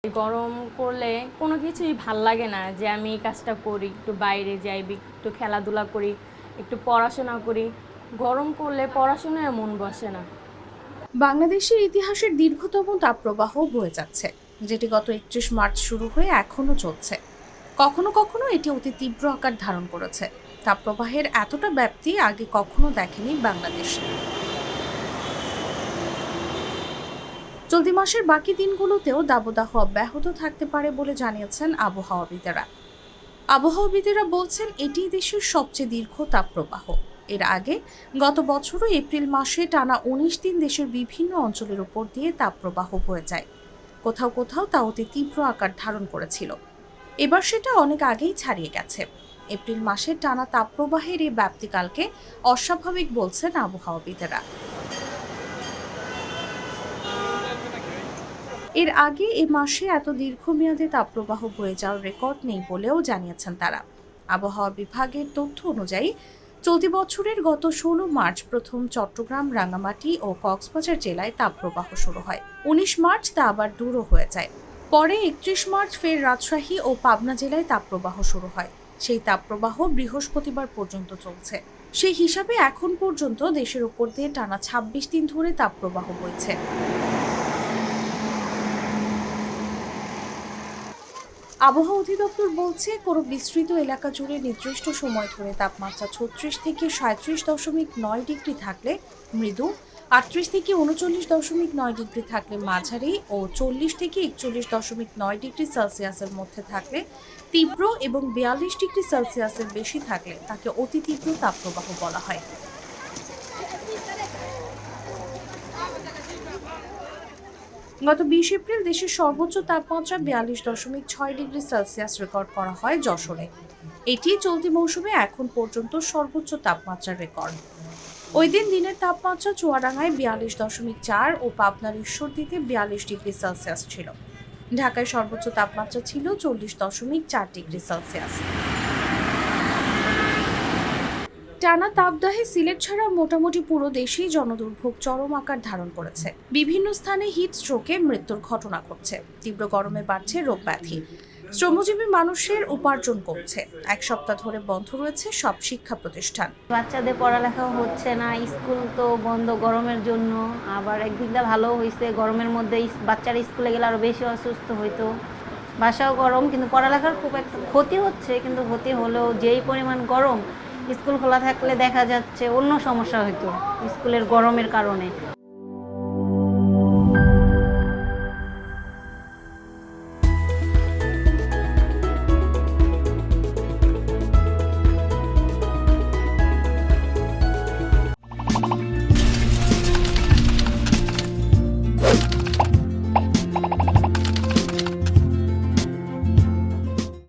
গরম করলে কোনো কিছুই ভাল লাগে না যে আমি এই কাজটা করি, একটু বাইরে যাই, একটু খেলাধুলা করি, একটু পড়াশোনা করি। গরম করলে পড়াশোনায় মন বসে না। বাংলাদেশের ইতিহাসের দীর্ঘতম তাপপ্রবাহ বয়ে যাচ্ছে, যেটি গত ৩১ মার্চ শুরু হয়ে এখনো চলছে। কখনো কখনো এটি অতি তীব্র আকার ধারণ করেছে। তাপপ্রবাহের এতটা ব্যাপ্তি আগে কখনো দেখেনি বাংলাদেশ। চলতি মাসের বাকি দিনগুলোতেও দাবদাহ অব্যাহত থাকতে পারে বলে জানিয়েছেন আবহাওয়াবিদেরা বলছেন এটি দেশের সবচেয়ে দীর্ঘ তাপপ্রবাহ। এর আগে গত বছরও এপ্রিল মাসে টানা ১৯ দিন দেশের বিভিন্ন অঞ্চলের উপর দিয়ে তাপপ্রবাহ বয়ে যায়। কোথাও কোথাও তা অতি তীব্র আকার ধারণ করেছিল। এবার সেটা অনেক আগেই ছাড়িয়ে গেছে। এপ্রিল মাসে টানা তাপপ্রবাহের এই ব্যাপ্তিকালকে অস্বাভাবিক বলছেন আবহাওয়াবিদেরা। এর আগে এ মাসে এত দীর্ঘমেয়াদী তাপপ্রবাহ বয়ে যাওয়ার রেকর্ড নেই বলেও জানিয়েছেন তারা। আবহাওয়া বিভাগের তথ্য অনুযায়ী চলতি বছরের গত ১৬ মার্চ প্রথম চট্টগ্রাম, রাঙ্গামাটি ও কক্সবাজার জেলায় তাপপ্রবাহ শুরু হয়। ১৯ মার্চ তা আবার দূরও হয়ে যায়। পরে ৩১ মার্চ ফের রাজশাহী ও পাবনা জেলায় তাপপ্রবাহ শুরু হয়। সেই তাপপ্রবাহ বৃহস্পতিবার পর্যন্ত চলছে। সেই হিসাবে এখন পর্যন্ত দেশের উপর দিয়ে টানা ২৬ দিন ধরে তাপপ্রবাহ বইছে। আবহাওয়া অধিদপ্তর বলছে, কোনো বিস্তৃত এলাকা জুড়ে নির্দিষ্ট সময় ধরে তাপমাত্রা ৩৬ থেকে ৩৭.৯ ডিগ্রি থাকলে মৃদু, ৩৮ থেকে ৩৯.৯ ডিগ্রি থাকলে মাঝারি ও ৪০ থেকে ৪১.৯ ডিগ্রি সেলসিয়াসের মধ্যে থাকলে তীব্র এবং ৪২ ডিগ্রি সেলসিয়াসের বেশি থাকলে তাকে অতি তীব্র তাপপ্রবাহ বলা হয়। গত ২০ এপ্রিল দেশের সর্বোচ্চ তাপমাত্রা ৪২.৬ ডিগ্রি সেলসিয়াস রেকর্ড করা হয় যশোরে। এটি চলতি মৌসুমে এখন পর্যন্ত সর্বোচ্চ তাপমাত্রার রেকর্ড। ওই দিন দিনের তাপমাত্রা চুয়াডাঙ্গায় ৪২.৪ ও পাবনার ঈশ্বরদীতে ৪২ ডিগ্রি সেলসিয়াস ছিল। ঢাকায় সর্বোচ্চ তাপমাত্রা ছিল ৪০.৪ ডিগ্রি সেলসিয়াস। টানা তাপদাহে সিলেট ছাড়া মোটামুটি পুরো দেশেই জনদুর্ভোগ চরম আকার ধারণ করেছে। বিভিন্ন স্থানে হিট স্ট্রোকে মৃত্যুর ঘটনা ঘটছে। তীব্র গরমে বাড়ছে রোগ ব্যাধি। শ্রমজীবী মানুষের উপার্জন কমছে। এক সপ্তাহ ধরে বন্ধ রয়েছে সব শিক্ষা প্রতিষ্ঠান। বাচ্চাদের পড়ালেখাও হচ্ছে না, স্কুল তো বন্ধ গরমের জন্য। আবার একদিক দিয়ে ভালো হয়েছে, গরমের মধ্যে বাচ্চারা স্কুলে গেলে আরও বেশি অসুস্থ হইতো। বাসাও গরম, কিন্তু পড়ালেখার খুব একটা ক্ষতি হচ্ছে, কিন্তু ক্ষতি হলেও যেই পরিমাণ গরম, স্কুল খোলা থাকলে দেখা যাচ্ছে অন্য সমস্যা হইতো স্কুলের গরমের কারণে।